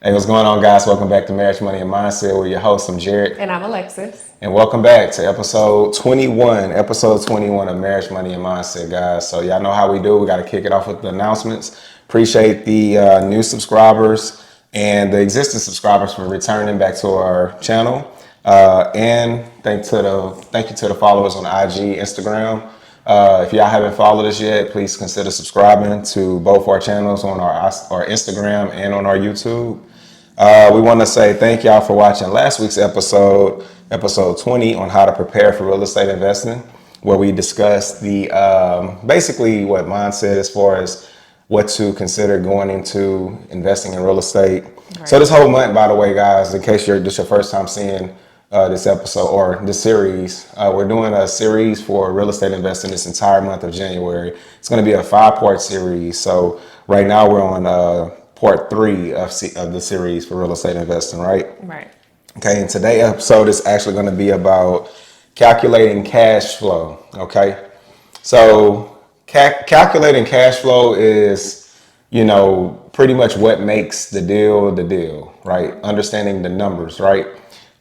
Hey, what's going on, guys? Welcome back to Marriage, Money, and Mindset. We're your hosts. I'm Jared. And I'm Alexis. And welcome back to episode 21 of Marriage, Money, and Mindset, guys. So y'all know how we do. We got to kick it off with the announcements. Appreciate the new subscribers and the existing subscribers for returning back to our channel. And thank you to the followers on IG, Instagram. If y'all haven't followed us yet, please consider subscribing to both our channels on our Instagram and on our YouTube. We want to say thank y'all for watching last week's episode 20 on how to prepare for real estate investing, where we discussed the basically what mindset as far as what to consider going into investing in real estate. Right. So this whole month, by the way, guys, in case this your first time seeing this episode or this series, we're doing a series for real estate investing this entire month of January. It's going to be a 5-part series. So right now we're on part 3 of the series for real estate investing, right? Right. Okay, and today's episode is actually going to be about calculating cash flow, okay? So calculating cash flow is, pretty much what makes the deal, right? Understanding the numbers, right?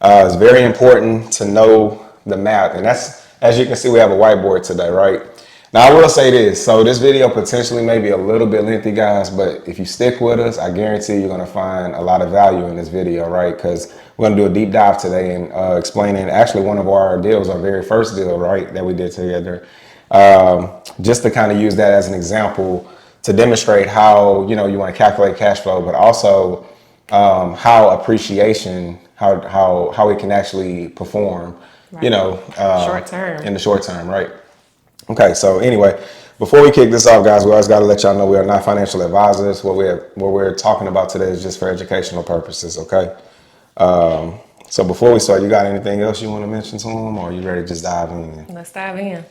It's very important to know the math, and that's, as you can see, we have a whiteboard today, right? Now, I will say this. So this video potentially may be a little bit lengthy, guys, but if you stick with us, I guarantee you're going to find a lot of value in this video, right? Because we're going to do a deep dive today and explaining actually one of our deals, our very first deal, right, that we did together. Just to kind of use that as an example to demonstrate how, you want to calculate cash flow, but also how appreciation, how it can actually perform, right. Short term. In the short term, right? Okay, so anyway, before we kick this off, guys, we always got to let y'all know we are not financial advisors. What we're talking about today is just for educational purposes, okay? So before we start, you got anything else you want to mention to them, or are you ready to just dive in? Let's dive in.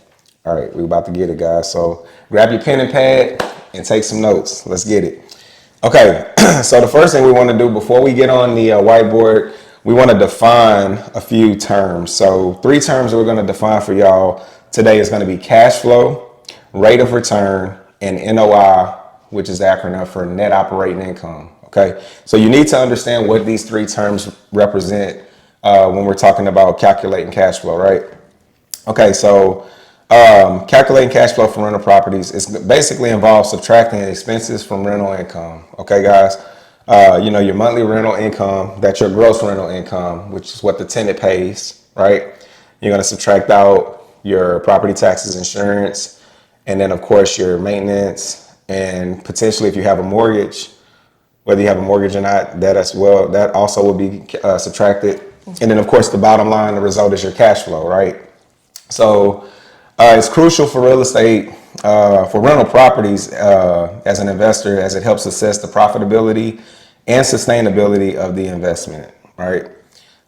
All right, we're about to get it, guys. So grab your pen and pad and take some notes. Let's get it. Okay, so the first thing we want to do before we get on the whiteboard, we want to define a few terms. So 3 terms that we're going to define for y'all today is going to be cash flow, rate of return, and NOI, which is the acronym for net operating income. Okay, so you need to understand what these 3 terms represent when we're talking about calculating cash flow, right? Okay, so calculating cash flow from rental properties is basically involves subtracting expenses from rental income. Okay, guys, your monthly rental income, that's your gross rental income, which is what the tenant pays, right? You're going to subtract out your property taxes, insurance, and then of course your maintenance, and potentially if you have a mortgage, whether you have a mortgage or not, that also will be subtracted. And then of course the bottom line, the result is your cash flow, right? So it's crucial for real estate, for rental properties as an investor, as it helps assess the profitability and sustainability of the investment, right?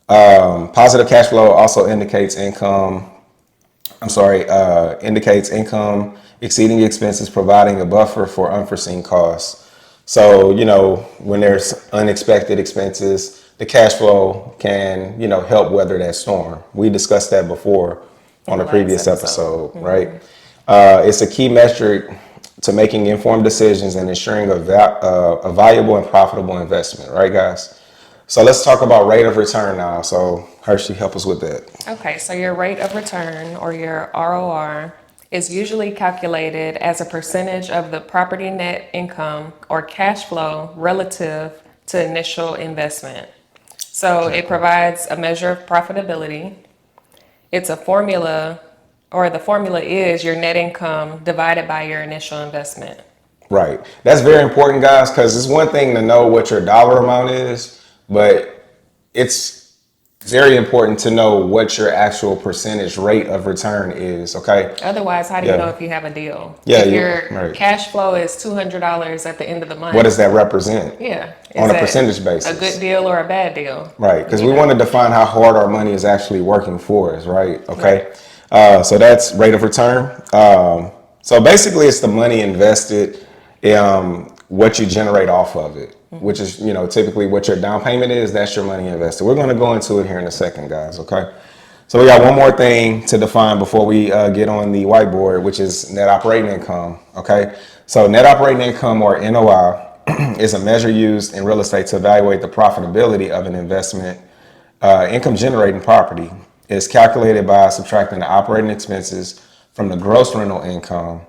Positive cash flow also indicates income exceeding expenses, providing a buffer for unforeseen costs. So, when there's unexpected expenses, the cash flow can, help weather that storm. We discussed that before on a previous episode, mm-hmm. Right? It's a key metric to making informed decisions and ensuring a valuable and profitable investment, right, guys? So let's talk about rate of return now. So Hershey, help us with that. Okay, so your rate of return, or your ROR, is usually calculated as a percentage of the property net income or cash flow relative to initial investment. So it provides a measure of profitability. It's a formula, or the formula is your net income divided by your initial investment. Right. That's very important, guys, because it's one thing to know what your dollar amount is, but it's very important to know what your actual percentage rate of return is, okay? Otherwise, how do you know if you have a deal? Yeah, if your cash flow is $200 at the end of the month. What does that represent? Yeah. On a percentage basis. A good deal or a bad deal? Right, because we want to define how hard our money is actually working for us, right? Okay. Right. So that's rate of return. So basically it's the money invested, what you generate off of it, which is, typically what your down payment is, that's your money invested. We're going to go into it here in a second, guys, okay? So we got one more thing to define before we get on the whiteboard, which is net operating income, okay? So net operating income, or NOI, is a measure used in real estate to evaluate the profitability of an investment. Income generating property is calculated by subtracting the operating expenses from the gross rental income.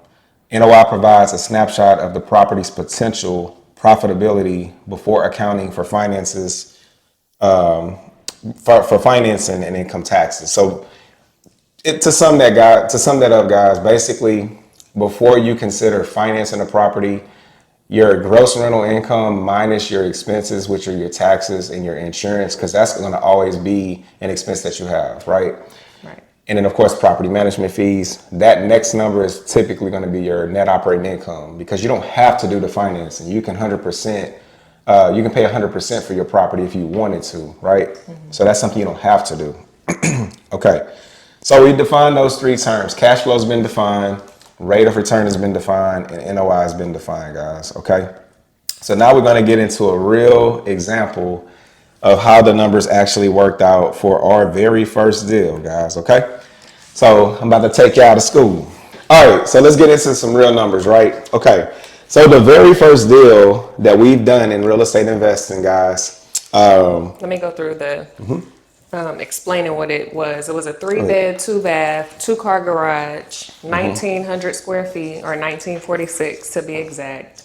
NOI provides a snapshot of the property's potential profitability before accounting for finances, for financing and income taxes. So to sum that up, guys, basically, before you consider financing a property, your gross rental income minus your expenses, which are your taxes and your insurance, because that's going to always be an expense that you have, right? Right. And then, of course, property management fees. That next number is typically going to be your net operating income, because you don't have to do the financing. You can 100%, you can pay 100% for your property if you wanted to, right? Mm-hmm. So that's something you don't have to do. Okay. So we defined those three terms. Cash flow has been defined, rate of return has been defined, and NOI has been defined, guys. Okay. So now we're going to get into a real example of how the numbers actually worked out for our very first deal, guys. Okay. So I'm about to take you out of school. All right. So let's get into some real numbers, right? Okay. So the very first deal that we've done in real estate investing, guys. Let me go through the explaining what it was. It was a 3-bed, 2-bath, 2-car garage, 1,900 square feet, or 1,946 to be exact.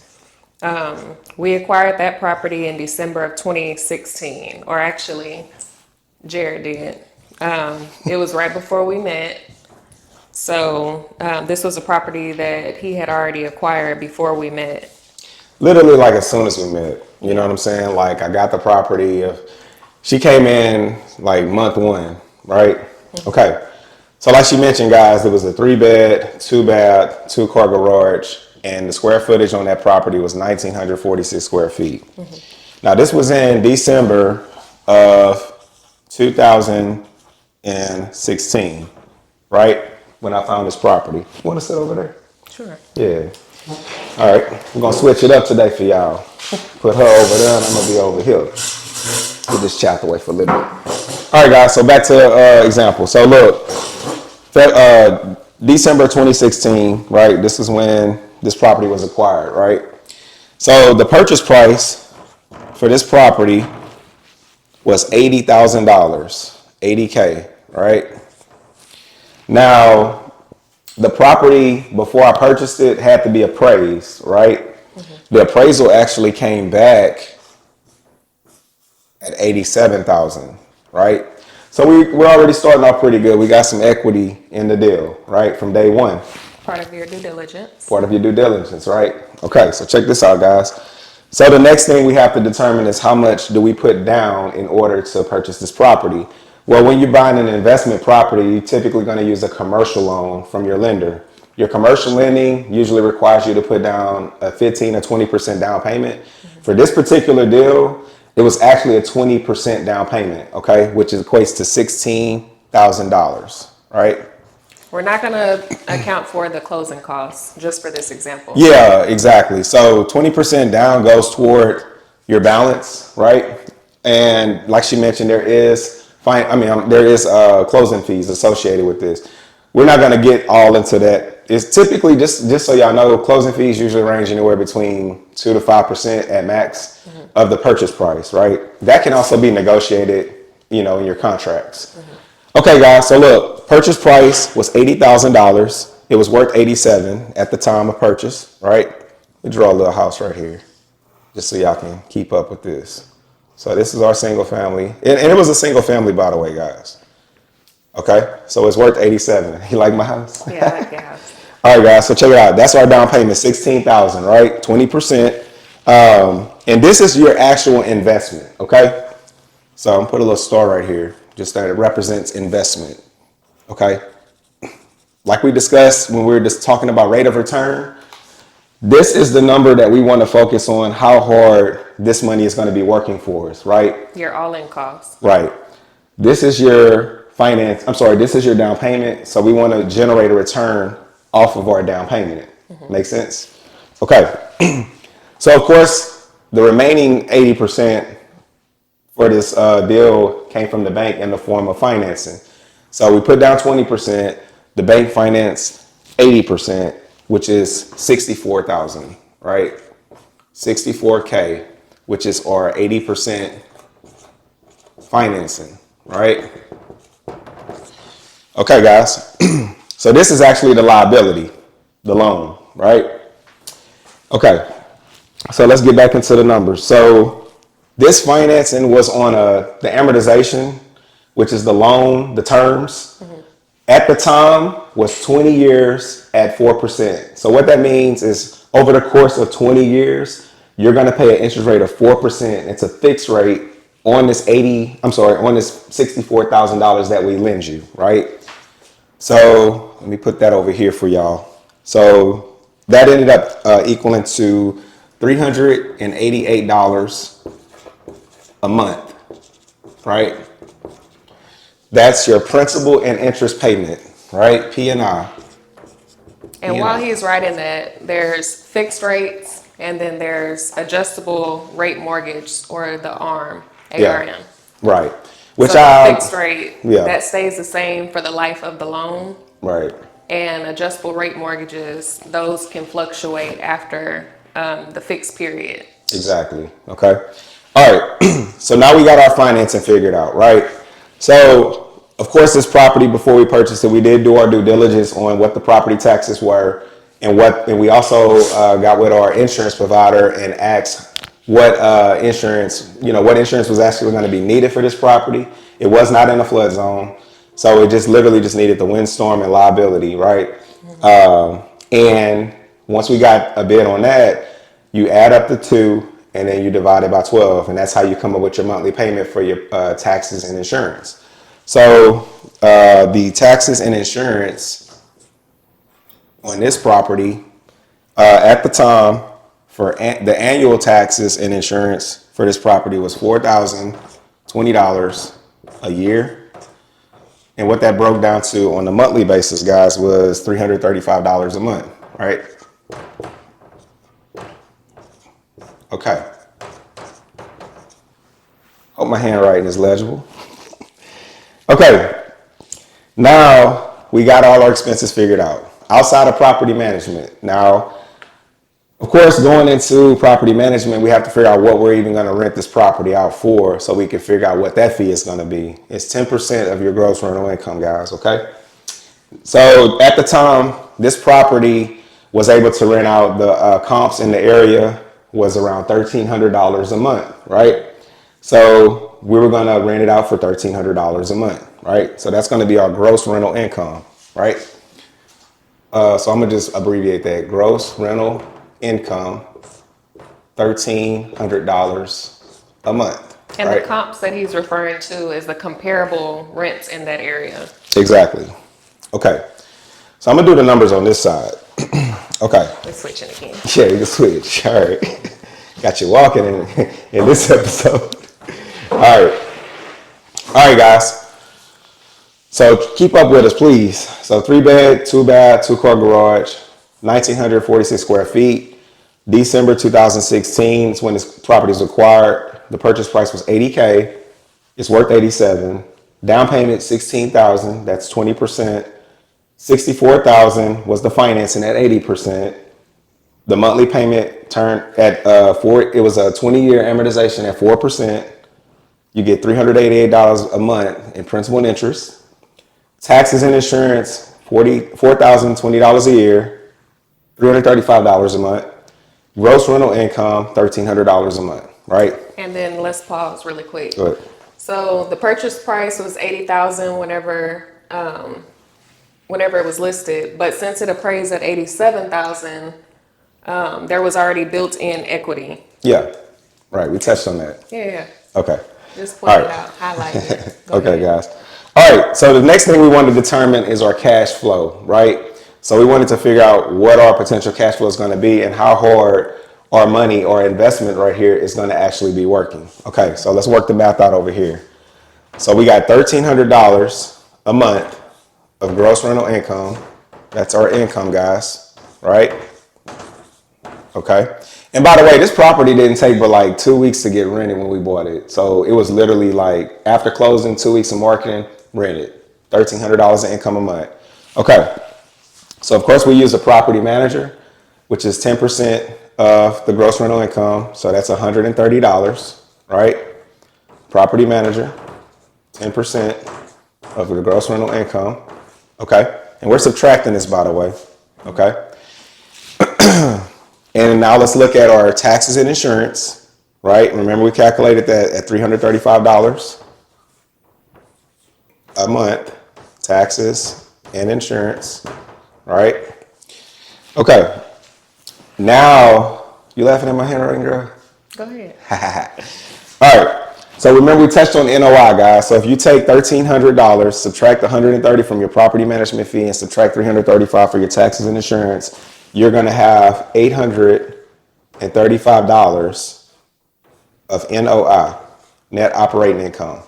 We acquired that property in December of 2016, or actually, Jared did. It was right before we met. So this was a property that he had already acquired before we met. Literally, like as soon as we met, you know what I'm saying? Like I got the property. She came in like month 1, right? Mm-hmm. Okay. So like she mentioned, guys, it was a 3-bed, 2-bath, 2-car garage, and the square footage on that property was 1,946 square feet. Mm-hmm. Now this was in December of 2016, right? When I found this property. You want to sit over there? Sure. Yeah. All right. We're going to switch it up today for y'all. Put her over there and I'm going to be over here. Get this chat away for a little bit. All right, guys. So back to example. So look, December 2016, right? This is when this property was acquired, right? So the purchase price for this property was $80,000, $80K, right? Now, the property before I purchased it had to be appraised, right? Mm-hmm. The appraisal actually came back at $87,000, right? So we're already starting off pretty good. We got some equity in the deal, right? From day one. Part of your due diligence. Part of your due diligence, right? Okay, so check this out, guys. So the next thing we have to determine is how much do we put down in order to purchase this property? Well, when you're buying an investment property, you're typically going to use a commercial loan from your lender. Your commercial lending usually requires you to put down a 15 or 20% down payment. Mm-hmm. For this particular deal, it was actually a 20% down payment, okay, which equates to $16,000, right? We're not going to account for the closing costs just for this example. Yeah, exactly. So 20% down goes toward your balance, right? And like she mentioned, there is closing fees associated with this. We're not going to get all into that. It's typically, just so y'all know, closing fees usually range anywhere between 2 to 5% at max of the purchase price, right? That can also be negotiated, in your contracts. Okay, guys, so look, purchase price was $80,000. It was worth $87,000 at the time of purchase, right? We draw a little house right here, just so y'all can keep up with this. So this is our single family. And it was a single family, by the way, guys. Okay, so it's worth $87,000. You like my house? Yeah, I like your house. All right, guys, so check it out. That's our down payment, $16,000, right? 20%. And this is your actual investment, okay? So I'm gonna put a little star right here, just that it represents investment, okay? Like we discussed when we were just talking about rate of return, this is the number that we want to focus on, how hard this money is going to be working for us, right? Your all-in cost. Right. This is your this is your down payment. So we want to generate a return off of our down payment. Mm-hmm. Make sense? Okay. So of course, the remaining 80% for this deal came from the bank in the form of financing. So we put down 20%, the bank financed 80%, which is $64,000, right? $64K, which is our 80% financing, right? Okay, guys. So this is actually the liability, the loan, right? Okay. So let's get back into the numbers. So this financing was on the amortization, which is the loan, the terms. At the time was 20 years at 4%. So what that means is over the course of 20 years, you're going to pay an interest rate of 4%. It's a fixed rate on this on this $64,000 that we lend you, right? So let me put that over here for y'all. So that ended up equaling to $388 a month, right? That's your principal and interest payment, right? P&I. And while he's writing that, there's fixed rates and then there's adjustable rate mortgage or the ARM, ARM. Yeah, right. Which so the I fixed rate, yeah, that stays the same for the life of the loan. right. And adjustable rate mortgages, those can fluctuate after the fixed period. Exactly. Okay. All right. So now we got our financing figured out, right? So of course, this property, before we purchased it, we did do our due diligence on what the property taxes were, and we also got with our insurance provider and asked what insurance was actually going to be needed for this property. It was not in a flood zone, so it just literally just needed the windstorm and liability, right? And once we got a bid on that, you add up the two and then you divide it by 12, and that's how you come up with your monthly payment for your taxes and insurance. So the taxes and insurance on this property at the time for the annual taxes and insurance for this property was $4,020 a year. And what that broke down to on a monthly basis, guys, was $335 a month, right? Okay. Hope my handwriting is legible. Okay. Now we got all our expenses figured out outside of property management. Now, of course, going into property management, we have to figure out what we're even going to rent this property out for so we can figure out what that fee is going to be. It's 10% of your gross rental income, guys, okay? So at the time, this property was able to rent out, the comps in the area was around $1,300 a month, right? So we were going to rent it out for $1,300 a month, right? So that's going to be our gross rental income, right? So I'm going to just abbreviate that. Gross rental income, $1,300 a month. And right? the comps that he's referring to is the comparable rents in that area. Exactly. Okay. So I'm going to do the numbers on this side. Okay. We're switching again. Yeah, you can switch. All right. Got you walking in this episode. All right. All right, guys. So keep up with us, please. So 3-bed, 2-bath, 2-car garage, 1,946 square feet. December 2016 is when this property was acquired. The purchase price was $80K. It's worth $87. Down payment $16,000. That's 20%. $64,000 was the financing at 80%. The monthly payment turned at it was a 20-year amortization at 4%. You get $388 a month in principal and interest. Taxes and insurance, $4,020 a year, $335 a month. Gross rental income, $1,300 a month, right? And then let's pause really quick. Go ahead. So the purchase price was $80,000 whenever it was listed, but since it appraised at $87,000, there was already built-in equity. Yeah, right. We touched on that. Yeah. Okay. Just point All it right. out, highlight it. Okay, guys. All right. So the next thing we want to determine is our cash flow, right? So we wanted to figure out what our potential cash flow is going to be and how hard our money or investment right here is going to actually be working. Okay. So let's work the math out over here. So we got $1,300 a month of gross rental income. That's our income, guys, right? Okay. And by the way, this property didn't take but like 2 weeks to get rented when we bought it. So it was literally like after closing, 2 weeks of marketing, rented. $1,300 in income a month. Okay. So of course we use a property manager, which is 10% of the gross rental income. So that's $130, right? Property manager, 10% of the gross rental income. Okay. And we're subtracting this, by the way. Okay. And now let's look at our taxes and insurance, right? Remember we calculated that at $335 a month, taxes and insurance, right? Okay. Now, you laughing at my handwriting, girl? Go ahead. All right. So remember we touched on NOI, guys. So if you take $1,300, subtract $130 from your property management fee and subtract $335 for your taxes and insurance, you're going to have $835 of NOI, net operating income.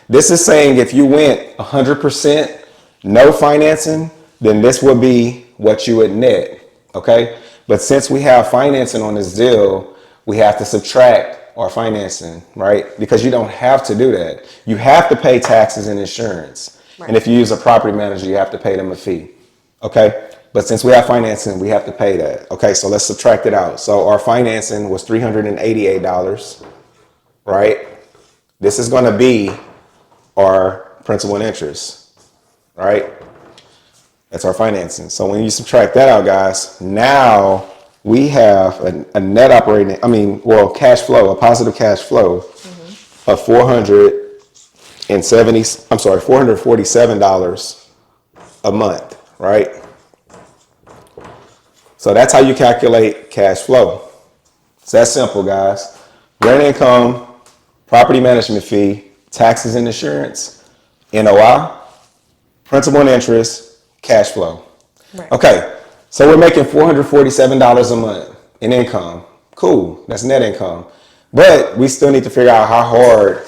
This is saying if you went 100% no financing, then this would be what you would net, okay? But since we have financing on this deal, we have to subtract our financing, right? Because you don't have to do that. You have to pay taxes and insurance. Right. And if you use a property manager, you have to pay them a fee, okay? But since we have financing, we have to pay that. Okay, so let's subtract it out. So our financing was $388, right? This is going to be our principal and interest, right? That's our financing. So when you subtract that out, guys, now we have a net operating, cash flow, a positive cash flow of $447 a month, right? So that's how you calculate cash flow. It's that simple, guys. Rent income, property management fee, taxes and insurance, NOI, principal and interest, cash flow. Right. Okay, so we're making $447 a month in income. Cool, that's net income. But we still need to figure out how hard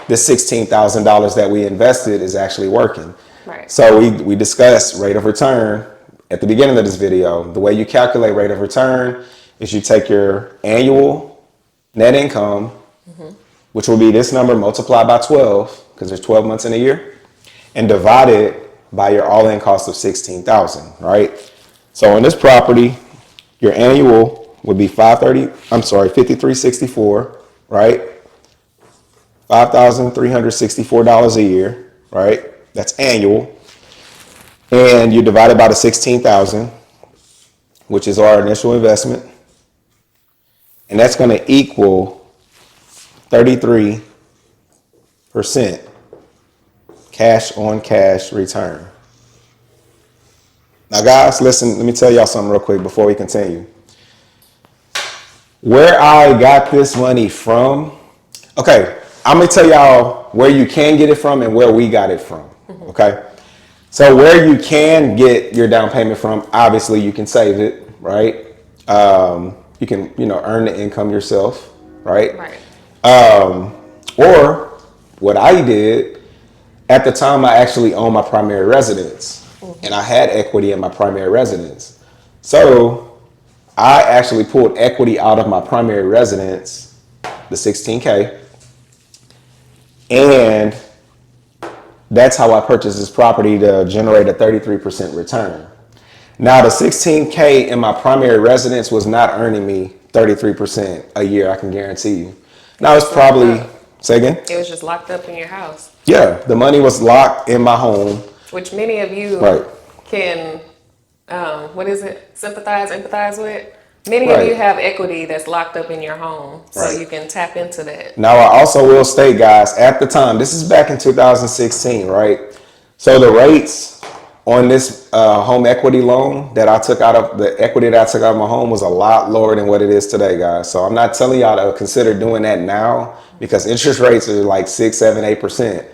this $16,000 that we invested is actually working. Right. So we discussed rate of return at the beginning of this video. The way you calculate rate of return is you take your annual net income, which will be this number multiplied by 12, because there's 12 months in a year, and divide it by your all-in cost of $16,000, right? So on this property, your annual would be $53.64, right? $5,364 a year, right? That's annual. And you divide it by the 16,000, which is our initial investment. And that's going to equal 33% cash on cash return. Now guys, listen, let me tell y'all something real quick before we continue. Where I got this money from, okay, I'm going to tell y'all where you can get it from and where we got it from, okay? So where you can get your down payment from, obviously you can save it, right? You can, earn the income yourself, right? Right. Or what I did, at the time I actually owned my primary residence and I had equity in my primary residence. So I actually pulled equity out of my primary residence, the $16K, and that's how I purchased this property to generate a 33% return. Now the $16K in my primary residence was not earning me 33% a year, I can guarantee you. Now it's probably, say again? It was just locked up in your house. Yeah, the money was locked in my home. Which many of you can, empathize with. Many of you have equity that's locked up in your home, so you can tap into that. Now, I also will state, guys, at the time, this is back in 2016, right? So the rates on this home equity loan that I took out of the equity that I took out of my home was a lot lower than what it is today, guys. So I'm not telling y'all to consider doing that now because interest rates are like 6, 7, 8%.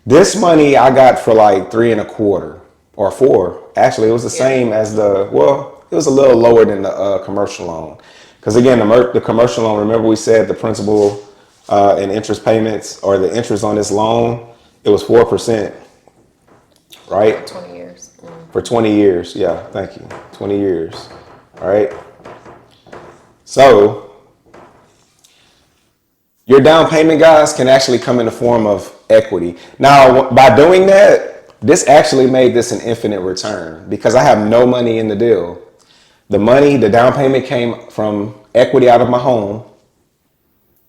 This money I got for like 3.25% or 4%. Actually, it was the same as it was a little lower than the commercial loan. Because again, the commercial loan, remember we said the principal and interest payments or the interest on this loan, it was 4%, right? For 20 years. For 20 years, yeah, thank you. 20 years, all right? So your down payment, guys, can actually come in the form of equity. Now, by doing that, this actually made this an infinite return because I have no money in the deal. The money, the down payment came from equity out of my home,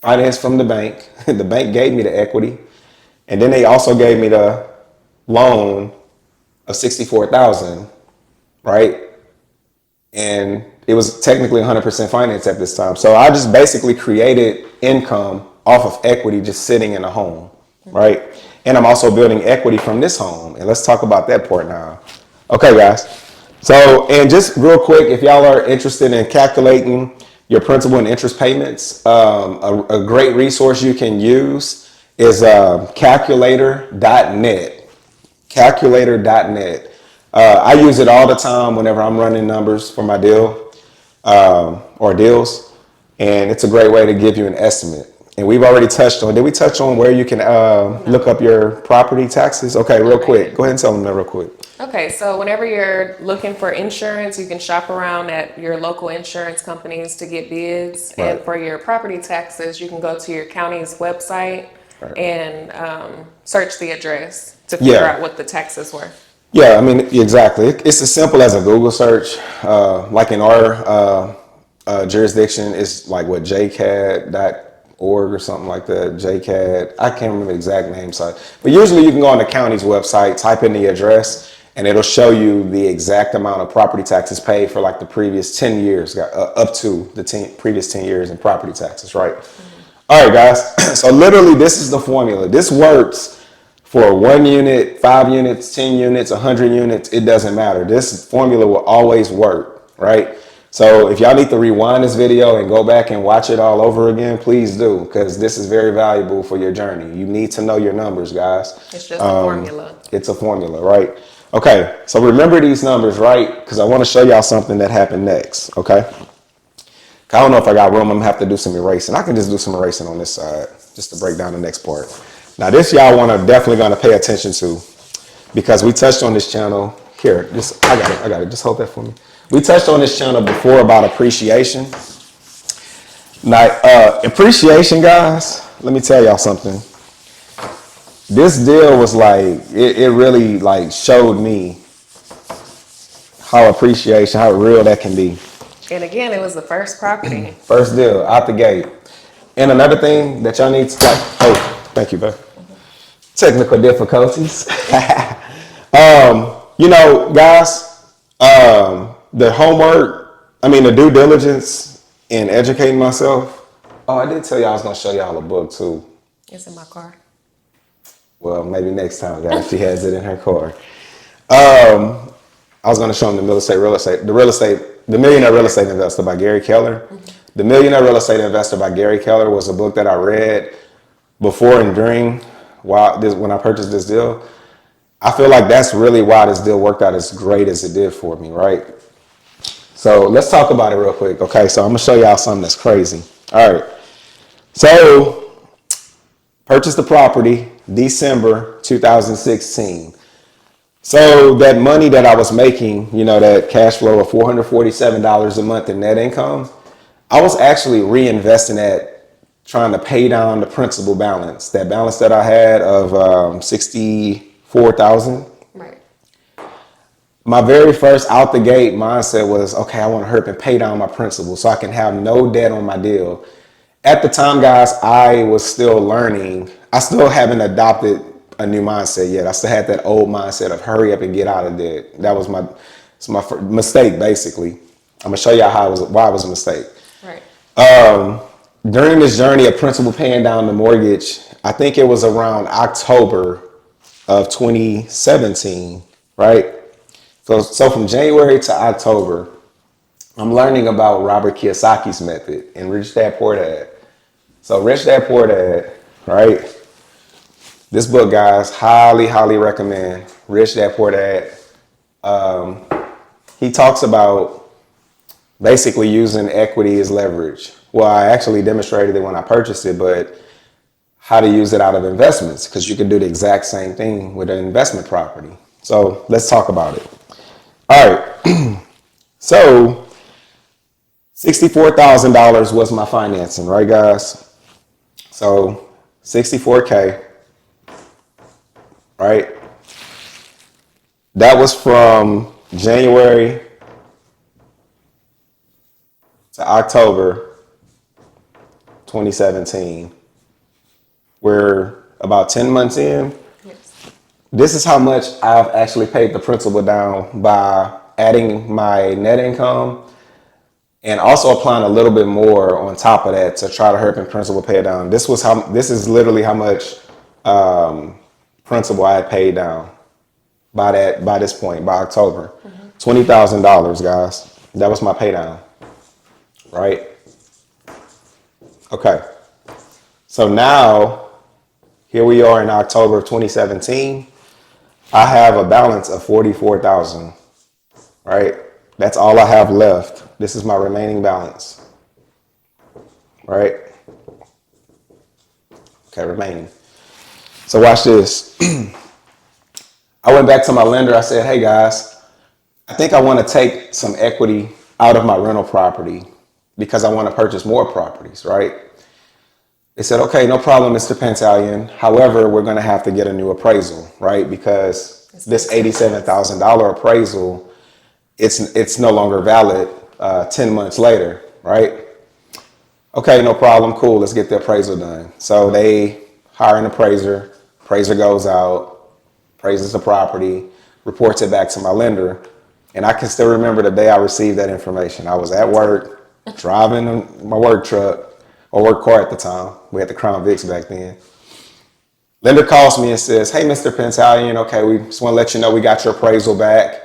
finance from the bank. The bank gave me the equity, and then they also gave me the loan of 64,000, right? And it was technically 100% finance at this time. So I just basically created income off of equity just sitting in a home, right? And I'm also building equity from this home. And let's talk about that part now. Okay, guys. So, and just real quick, if y'all are interested in calculating your principal and interest payments, a great resource you can use is calculator.net. Calculator.net. I use it all the time whenever I'm running numbers for my deal or deals, and it's a great way to give you an estimate. And we've already touched on, did we touch on where you can look up your property taxes? Okay, real quick. Go ahead and tell them that real quick. Okay, so whenever you're looking for insurance, you can shop around at your local insurance companies to get bids. Right. And for your property taxes, you can go to your county's website and search the address to figure out what the taxes were. Yeah, I mean, exactly. It's as simple as a Google search. Like in our jurisdiction, it's like what, jcad.org or something like that. JCAD. I can't remember the exact name, sorry. But usually you can go on the county's website, type in the address, and it'll show you the exact amount of property taxes paid for like the previous 10 years, up to the previous 10 years in property taxes, right? All right, guys. So literally, this is the formula. This works for 1 unit, 5 units, 10 units, 100 units. It doesn't matter. This formula will always work, right? So if y'all need to rewind this video and go back and watch it all over again, please do, because this is very valuable for your journey. You need to know your numbers, guys. It's just a formula. It's a formula, right? Okay, so remember these numbers, right? Because I want to show y'all something that happened next, okay? I don't know if I got room. I'm gonna have to do some erasing. I can just do some erasing on this side just to break down the next part. Now this y'all definitely gonna pay attention to, because we touched on this channel here. I got it. Just hold that for me. We touched on this channel before about appreciation. Now, appreciation, guys, let me tell y'all something. This deal was like, it really like showed me how real that can be. And again, it was the first property. First deal out the gate. And another thing that y'all need to thank you, babe. Technical difficulties. You know, guys, the due diligence in educating myself. Oh, I did tell y'all I was gonna show y'all a book too. It's in my car. Well, maybe next time, guys. She has it in her car. I was gonna show them the Millionaire Real Estate Investor by Gary Keller. The Millionaire Real Estate Investor by Gary Keller was a book that I read before and during when I purchased this deal. I feel like that's really why this deal worked out as great as it did for me, right? So let's talk about it real quick. Okay, so I'm gonna show y'all something that's crazy. All right, so purchased the property December 2016. So that money that I was making, you know, that cash flow of $447 a month in net income, I was actually reinvesting that, trying to pay down the principal balance. That balance that I had of 64,000. Right. My very first out the gate mindset was, okay, I want to hurry up and pay down my principal so I can have no debt on my deal. At the time, guys, I was still learning. I still haven't adopted a new mindset yet. I still had that old mindset of hurry up and get out of debt. That was my mistake, basically. I'm gonna show y'all why it was a mistake. Right. During this journey of principal paying down the mortgage, I think it was around October of 2017, right? So from January to October, I'm learning about Robert Kiyosaki's method and Rich Dad Poor Dad. So Rich Dad Poor Dad, right? This book, guys, highly, highly recommend. Rich Dad Poor Dad. He talks about basically using equity as leverage. Well, I actually demonstrated it when I purchased it, but how to use it out of investments, because you can do the exact same thing with an investment property. So let's talk about it. All right. So $64,000 was my financing, right, guys? So 64K. Right? That was from January to October 2017. We're about 10 months in. Yes. This is how much I've actually paid the principal down by adding my net income and also applying a little bit more on top of that to try to help principal pay it down. This is literally how much principal I had paid down by this point, by October. $20,000, guys. That was my pay down, right? Okay. So now, here we are in October of 2017. I have a balance of 44,000, right? That's all I have left. This is my remaining balance, right? Okay, remaining. So watch this. I went back to my lender. I said, hey guys, I think I want to take some equity out of my rental property because I want to purchase more properties, right? They said, okay, no problem, Mr. Pantalion. However, we're going to have to get a new appraisal, right? Because this $87,000 appraisal, it's no longer valid 10 months later, right? Okay, no problem, cool, let's get the appraisal done. So they hire an appraiser goes out, appraises the property, reports it back to my lender. And I can still remember the day I received that information. I was at work, driving my work truck, or work car at the time. We had the Crown Vics back then. Lender calls me and says, hey, Mr. Pantalion, okay, we just want to let you know we got your appraisal back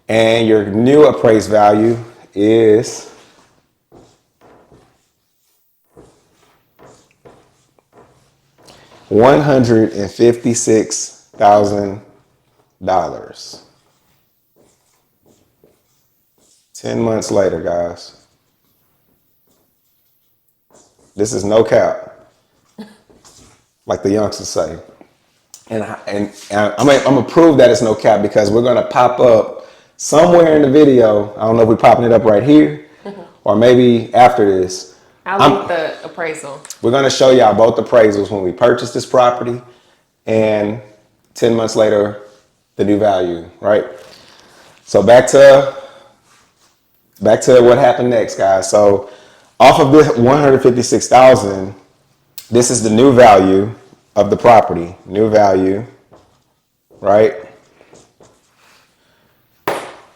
and your new appraised value is $156,000. 10 months later, guys. This is no cap, like the youngsters say. And I'm gonna prove that it's no cap because we're gonna pop up somewhere in the video. I don't know if we're popping it up right here or maybe after this. I'll link the appraisal. We're gonna show y'all both appraisals when we purchased this property and 10 months later, the new value, right? So back to what happened next, guys. So off of this 156,000, this is the new value of the property. New value, right?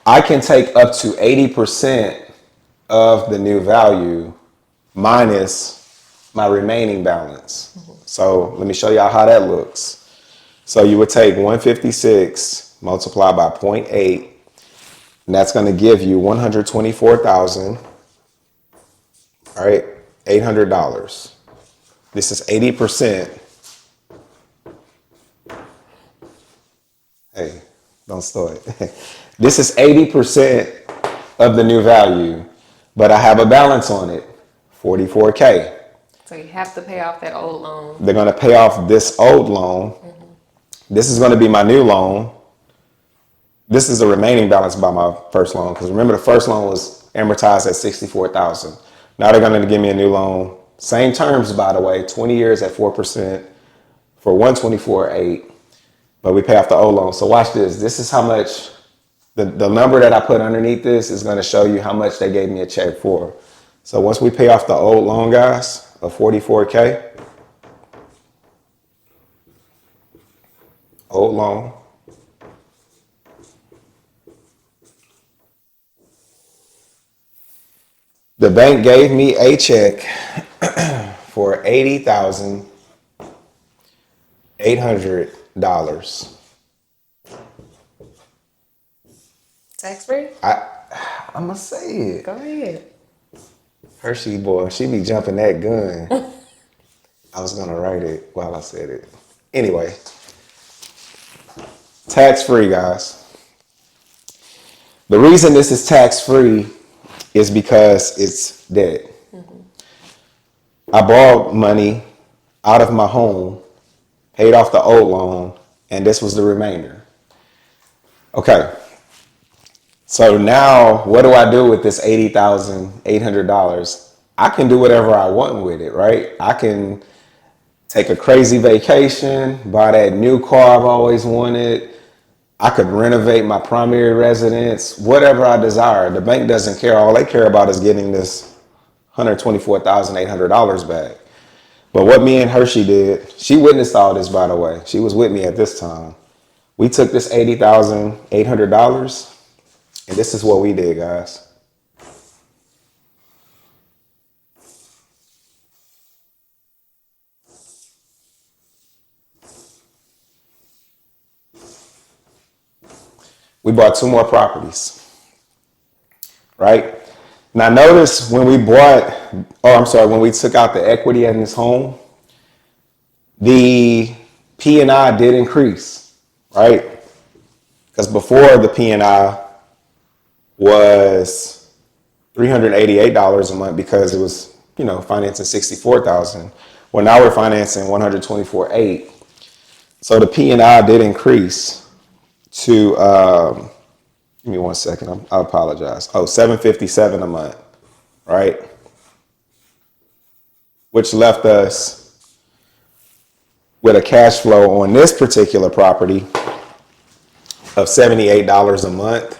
I can take up to 80% of the new value minus my remaining balance. So let me show y'all how that looks. So you would take 156 multiplied by 0.8, and that's going to give you 124,000. All right, $800. This is 80%. Hey, don't start. This is 80% of the new value, but I have a balance on it, 44K. So you have to pay off that old loan. They're going to pay off this old loan. This is going to be my new loan. This is the remaining balance by my first loan, because remember the first loan was amortized at $64,000. Now they're going to give me a new loan. Same terms, by the way, 20 years at 4% for 124.8, but we pay off the old loan. So watch this. This is how much, the number that I put underneath this is going to show you how much they gave me a check for. So once we pay off the old loan, guys, of 44K, old loan, the bank gave me a check for $80,800. Tax free? I'm gonna say it. Go ahead. Hershey boy, she be jumping that gun. I was gonna write it while I said it. Anyway, tax free, guys. The reason this is tax free is because it's debt. I borrowed money out of my home, paid off the old loan, and this was the remainder. Okay. So now what do I do with this $80,800? I can do whatever I want with it, right? I can take a crazy vacation, buy that new car I've always wanted. I could renovate my primary residence, whatever I desire. The bank doesn't care. All they care about is getting this $124,800 back. But what me and Hershey did, she witnessed all this, by the way. She was with me at this time. We took this $80,800, and this is what we did, guys. We bought 2 more properties, right? Now notice when we when we took out the equity in this home, the P&I did increase, right? Because before the P&I was $388 a month because it was, financing $64,000. Well, now we're financing $124,800. So the P&I did increase to give me one second. I apologize. Oh, $757 a month, right? Which left us with a cash flow on this particular property of $78 a month,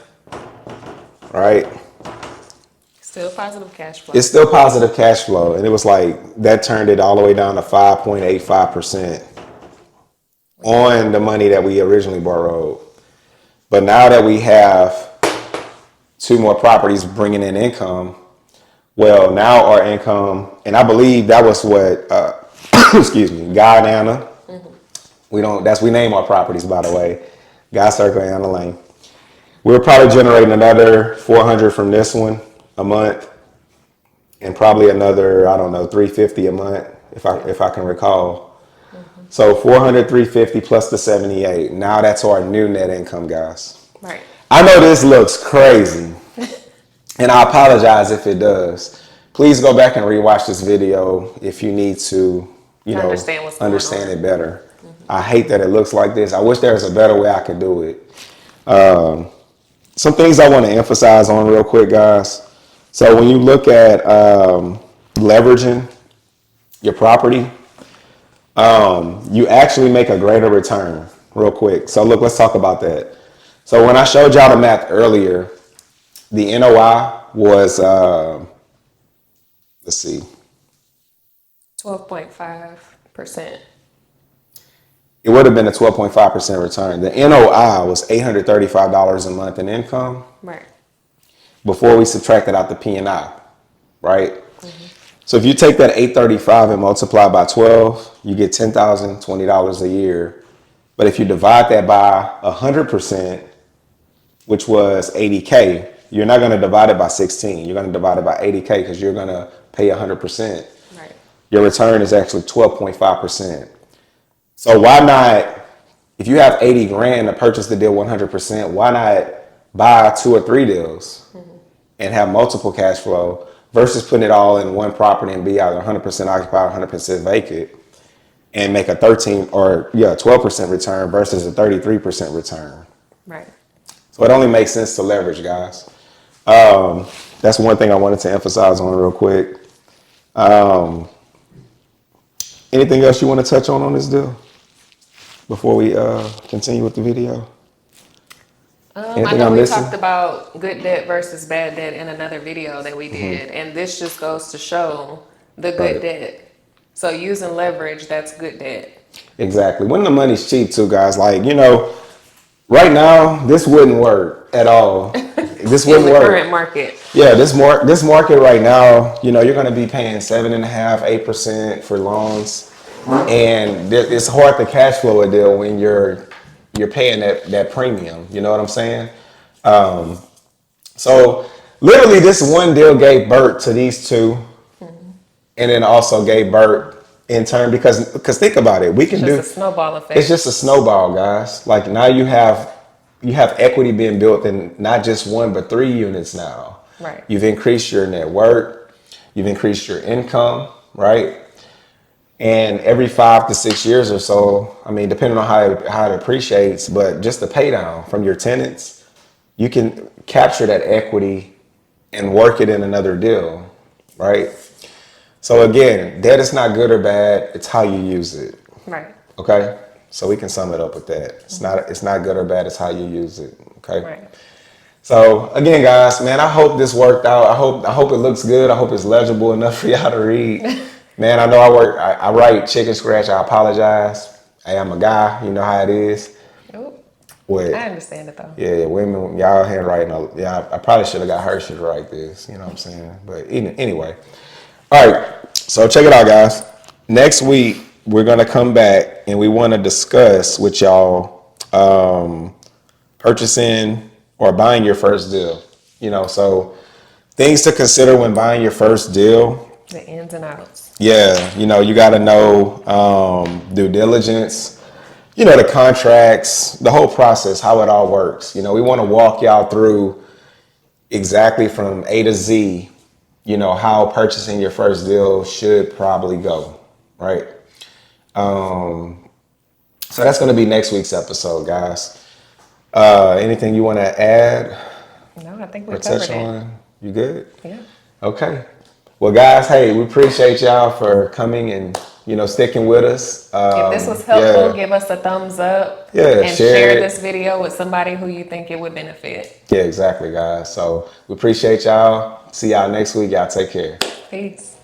right? Still positive cash flow. It's still positive cash flow. And it was like, that turned it all the way down to 5.85% on the money that we originally borrowed. But now that we have 2 more properties bringing in income, well, now our income, and I believe that was what, excuse me, Guy and Anna. We name our properties, by the way, Guy Circle and Anna Lane. We're probably generating another 400 from this one a month, and probably another, I don't know, 350 a month, if I can recall. So 400, 350 plus the 78. Now that's our new net income, guys. Right. I know this looks crazy, and I apologize if it does. Please go back and rewatch this video if you need to, understand it better. I hate that it looks like this. I wish there was a better way I could do it. Some things I want to emphasize on real quick, guys. So when you look at leveraging your property, you actually make a greater return real quick. So look, let's talk about that. So when I showed y'all the math earlier, the NOI was, let's see. 12.5%. It would have been a 12.5% return. The NOI was $835 a month in income. Right. Before we subtracted out the P&I, right? So if you take that 835 and multiply by 12, you get $10,020 a year. But if you divide that by 100%, which was 80K, you're not going to divide it by 16. You're going to divide it by 80K because you're going to pay 100%. Right. Your return is actually 12.5%. So why not, if you have 80 grand to purchase the deal 100%, why not buy 2 or 3 deals and have multiple cash flow versus putting it all in one property and be either 100% occupied, 100% vacant, and make a 12% return versus a 33% return. Right. So it only makes sense to leverage, guys. That's one thing I wanted to emphasize on real quick. Anything else you want to touch on this deal before we continue with the video? I know we talked about good debt versus bad debt in another video that we did, and this just goes to show the good debt. So using leverage, that's good debt. Exactly. When the money's cheap too, guys, like, right now, this wouldn't work at all. This wouldn't in the work. current market. Yeah, this market right now, you're going to be paying 7.5%, 8% for loans, and it's hard to cash flow a deal when you're paying that premium. You know what I'm saying? So literally, this one deal gave birth to these 2, and then also gave birth in turn because think about it, It's just a snowball effect. It's just a snowball, guys. Like now you have equity being built in not just 1 but 3 units now. Right. You've increased your net worth, you've increased your income, right? And every 5 to 6 years or so, I mean, depending on how it appreciates, but just the pay down from your tenants, you can capture that equity and work it in another deal, right? So again, debt is not good or bad. It's how you use it. Right. Okay. So we can sum it up with that. It's not good or bad. It's how you use it. Okay. Right. So again, guys, man, I hope this worked out. I hope it looks good. I hope it's legible enough for y'all to read. Man, I know I write chicken scratch. I apologize. Hey, I'm a guy. You know how it is. Oop, What? I understand it though. Yeah, women, y'all handwriting. Yeah, I probably should have got her to write this. You know what I'm saying? But anyway. All right. So check it out, guys. Next week, we're going to come back and we want to discuss with y'all purchasing or buying your first deal. So things to consider when buying your first deal. The ins and outs. Yeah, you got to know due diligence, the contracts, the whole process, how it all works. We want to walk y'all through exactly from A to Z, how purchasing your first deal should probably go, right? So that's going to be next week's episode, guys. Anything you want to add No, I think we or covered touch it. on? You good? Yeah. Okay. Well, guys, hey, we appreciate y'all for coming and, sticking with us. If this was helpful, Yeah, give us a thumbs up yeah, and share share it. this video with somebody who you think it would benefit. Yeah, exactly, guys. So we appreciate y'all. See y'all next week. Y'all take care. Peace.